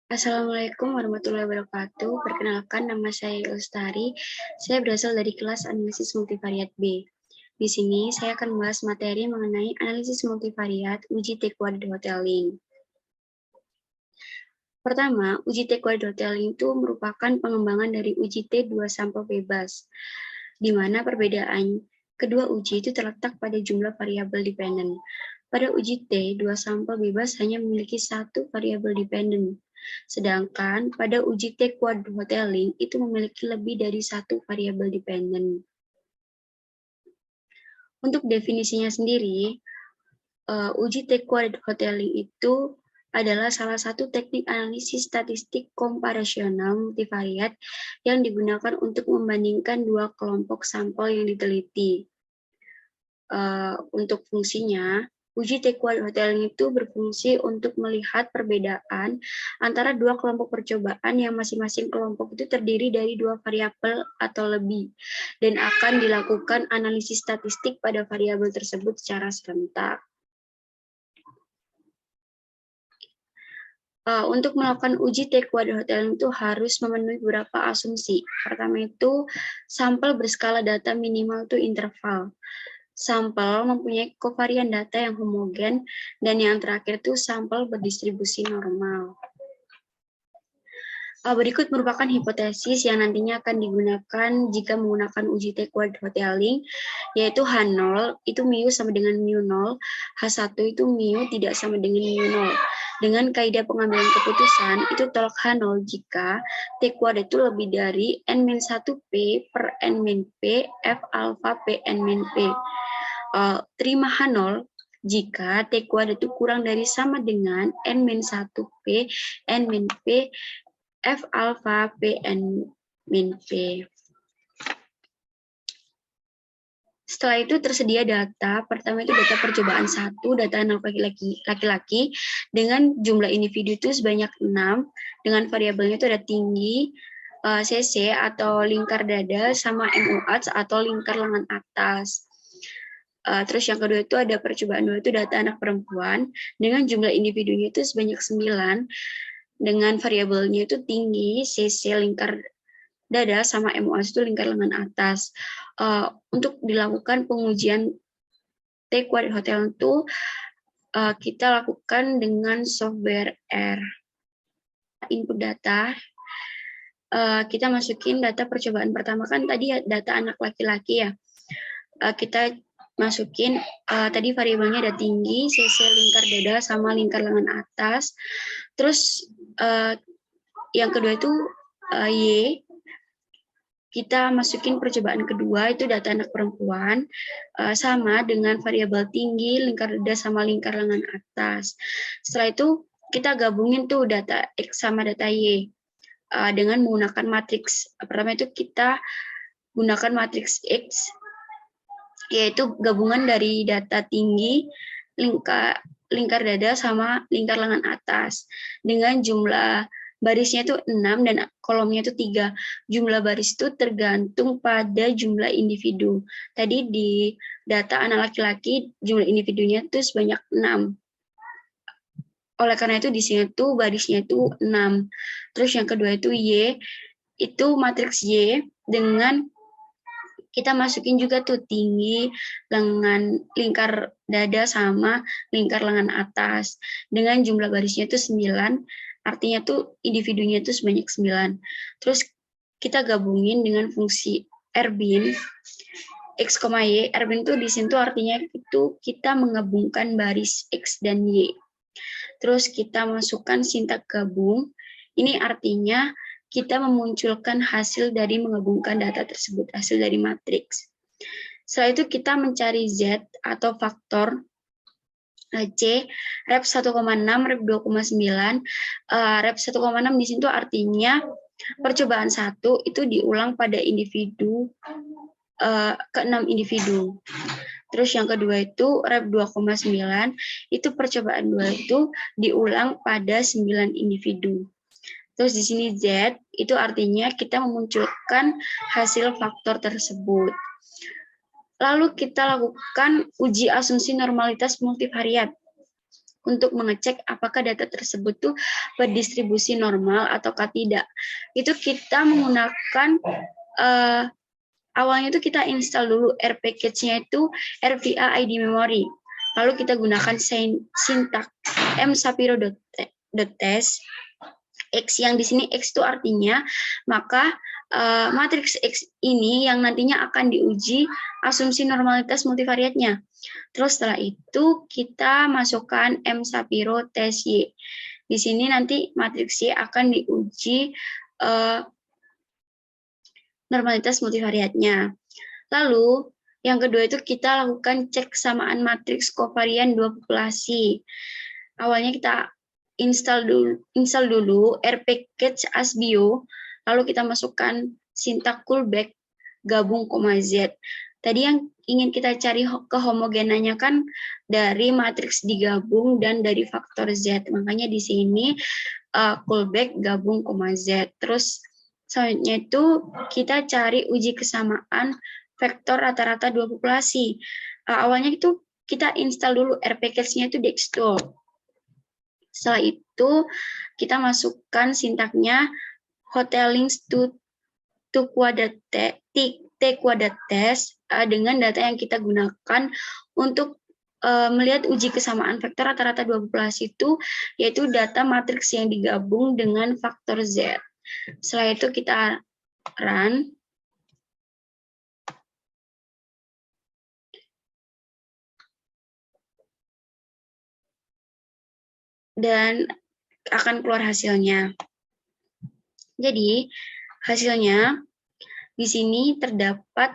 Assalamualaikum warahmatullahi wabarakatuh. Perkenalkan, nama saya Lestari. Saya berasal dari kelas analisis multivariat B. Di sini saya akan membahas materi mengenai analisis multivariat uji T-kuadrat Hotelling. Pertama, uji T-kuadrat Hotelling itu merupakan pengembangan dari uji T2 sampel bebas, di mana perbedaan kedua uji itu terletak pada jumlah variabel dependen. Pada uji T, dua sampel bebas hanya memiliki satu variabel dependen. Sedangkan pada uji T-kuadrat Hotelling itu memiliki lebih dari satu variabel dependen. Untuk definisinya sendiri, uji T-kuadrat Hotelling itu adalah salah satu teknik analisis statistik komparasional multivariat yang digunakan untuk membandingkan dua kelompok sampel yang diteliti. Untuk fungsinya, uji T-kuadrat Hotelling itu berfungsi untuk melihat perbedaan antara dua kelompok percobaan yang masing-masing kelompok itu terdiri dari dua variabel atau lebih, dan akan dilakukan analisis statistik pada variabel tersebut secara serentak. Untuk melakukan uji T-kuadrat Hotelling itu harus memenuhi beberapa asumsi. Pertama itu, sampel berskala data minimal itu interval. Sampel mempunyai kovarian data yang homogen, dan yang terakhir itu sampel berdistribusi normal. Berikut merupakan hipotesis yang nantinya akan digunakan jika menggunakan uji T-kuadrat Hotelling, yaitu H0 itu mu sama dengan mu0, H1 itu mu tidak sama dengan mu0. Dengan kaidah pengambilan keputusan, itu tolak H0 jika T-kuadrat itu lebih dari N-1P per N-P F alpha P N-P. Terima H0 jika T-kuadrat itu kurang dari sama dengan N-1P N-P F alpha P N-P. Setelah itu tersedia data. Pertama itu data percobaan 1, data anak laki-laki dengan jumlah individu itu sebanyak 6, dengan variabelnya itu ada tinggi, CC atau lingkar dada, sama MUH atau lingkar lengan atas. Terus yang kedua itu ada percobaan 2 itu data anak perempuan dengan jumlah individunya itu sebanyak 9, dengan variabelnya itu tinggi, CC lingkar dada, sama MUH itu lingkar lengan atas. Untuk dilakukan pengujian T-kuadrat Hotelling itu kita lakukan dengan software R. Input data, kita masukin data percobaan pertama, kan tadi data anak laki-laki ya. Kita masukin tadi variabelnya ada tinggi, CC lingkar dada sama lingkar lengan atas. Terus yang kedua itu Y, kita masukin percobaan kedua itu data anak perempuan sama dengan variabel tinggi, lingkar dada sama lingkar lengan atas. Setelah itu kita gabungin tuh data X sama data Y dengan menggunakan matriks. Pertama itu kita gunakan matriks X, yaitu gabungan dari data tinggi, lingkar dada sama lingkar lengan atas dengan jumlah barisnya itu 6 dan kolomnya itu 3. Jumlah baris itu tergantung pada jumlah individu. Tadi di data anak laki-laki jumlah individunya itu sebanyak 6. Oleh karena itu di sini tuh barisnya itu 6. Terus yang kedua itu Y, itu matriks Y dengan kita masukin juga tuh tinggi, lengan, lingkar dada sama lingkar lengan atas dengan jumlah barisnya itu 9. Artinya tuh individunya itu sebanyak 9. Terus kita gabungin dengan fungsi Rbin X, Y. Rbin itu di sini tuh artinya itu kita menggabungkan baris X dan Y. Terus kita masukkan sintak gabung. Ini artinya kita memunculkan hasil dari menggabungkan data tersebut, hasil dari matriks. Setelah itu kita mencari Z atau faktor C, rep 1,6, rep 2,9. Rep 1,6 di situ artinya percobaan 1 itu diulang pada individu ke-6 individu. Terus yang kedua itu rep 2,9, itu percobaan 2 itu diulang pada 9 individu. Terus di sini Z, itu artinya kita memunculkan hasil faktor tersebut. Lalu kita lakukan uji asumsi normalitas multivariat. untuk mengecek apakah data tersebut tuh berdistribusi normal ataukah tidak. Itu kita menggunakan awalnya itu kita install dulu R package-nya itu RVA ID memory. Lalu kita gunakan sintak msapiro.test X, yang di sini X itu artinya maka matriks X ini yang nantinya akan diuji asumsi normalitas multivariatnya. Terus setelah itu kita masukkan msapiro tes Y. Di sini nanti matriks Y akan diuji normalitas multivariatnya. Lalu yang kedua itu kita lakukan cek kesamaan matriks kovarian dua populasi. Awalnya kita install dulu R package asbio, lalu kita masukkan sintak callback gabung koma Z. Tadi yang ingin kita cari kehomogenannya kan dari matriks digabung dan dari faktor Z. Makanya di sini callback gabung koma Z. Terus selanjutnya itu kita cari uji kesamaan vektor rata-rata dua populasi. Awalnya itu kita install dulu R package-nya itu Dextol. Setelah itu kita masukkan sintaknya hotelings to quadrat test dengan data yang kita gunakan untuk melihat uji kesamaan vektor rata-rata dua populasi itu, yaitu data matriks yang digabung dengan faktor Z. Setelah itu kita run. Dan akan keluar hasilnya. Jadi, hasilnya di sini terdapat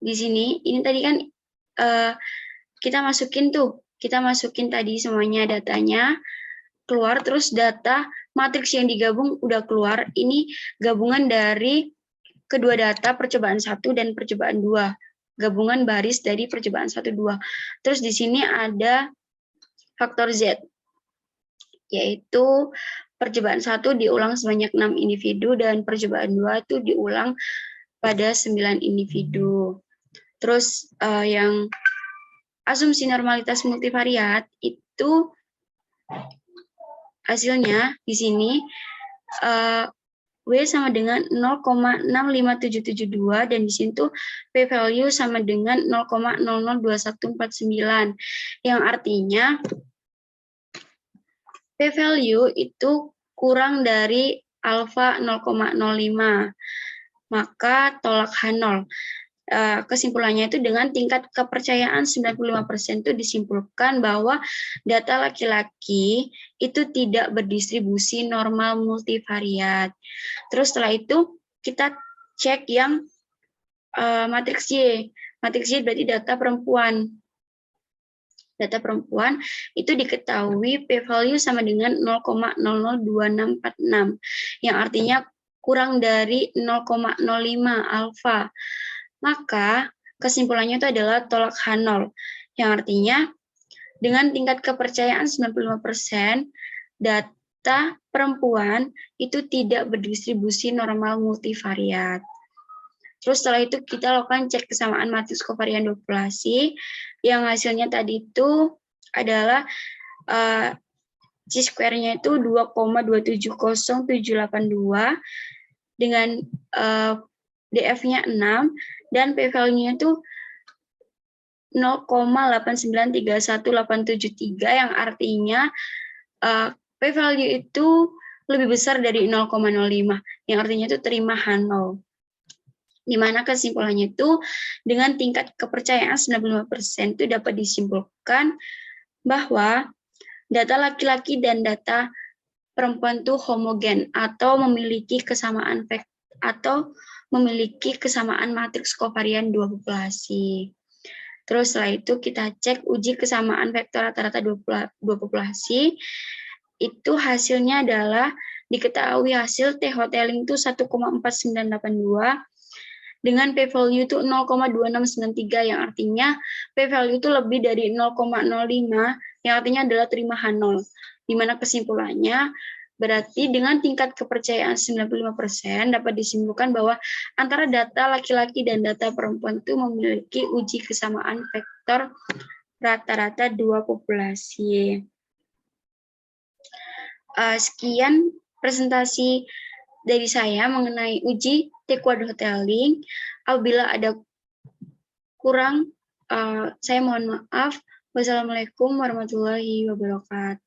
di sini, ini tadi kan kita masukin tadi semuanya datanya, keluar, terus data matriks yang digabung udah keluar. Ini gabungan dari kedua data percobaan 1 dan percobaan 2. Gabungan baris dari percobaan 1, 2. Terus di sini ada faktor Z, yaitu percobaan 1 diulang sebanyak 6 individu dan percobaan 2 itu diulang pada 9 individu. Terus yang asumsi normalitas multivariat itu hasilnya di sini W sama dengan 0,65772 dan di sini tuh P value sama dengan 0,002149 yang artinya P value itu kurang dari alfa 0,05. Maka tolak H0. Kesimpulannya itu dengan tingkat kepercayaan 95% itu disimpulkan bahwa data laki-laki itu tidak berdistribusi normal multivariat. Terus setelah itu kita cek yang matriks Y. Matriks Y berarti data perempuan. Data perempuan itu diketahui p-value sama dengan 0,002646, yang artinya kurang dari 0,05 alfa. Maka kesimpulannya itu adalah tolak H0, yang artinya dengan tingkat kepercayaan 95%, data perempuan itu tidak berdistribusi normal multivariat. Terus setelah itu kita lakukan cek kesamaan matriks kovarian dua populasi, yang hasilnya tadi itu adalah C-square-nya itu 2,270782 dengan DF-nya 6 dan P-value-nya itu 0,8931873 yang artinya P-value itu lebih besar dari 0,05 yang artinya itu terima H0. Di mana kesimpulannya itu dengan tingkat kepercayaan 95% itu dapat disimpulkan bahwa data laki-laki dan data perempuan itu homogen atau memiliki kesamaan matriks kovarian dua populasi. Terus setelah itu kita cek uji kesamaan vektor rata-rata dua populasi. Itu hasilnya adalah diketahui hasil T hoteling itu 1,4982 dengan p-value itu 0,2693 yang artinya p-value itu lebih dari 0,05 yang artinya adalah terima H0. Di mana kesimpulannya berarti dengan tingkat kepercayaan 95% dapat disimpulkan bahwa antara data laki-laki dan data perempuan itu memiliki uji kesamaan vektor rata-rata 2 populasi. Sekian presentasi dari saya mengenai uji T-Quad Hoteling. Apabila ada kurang, saya mohon maaf. Wassalamualaikum warahmatullahi wabarakatuh.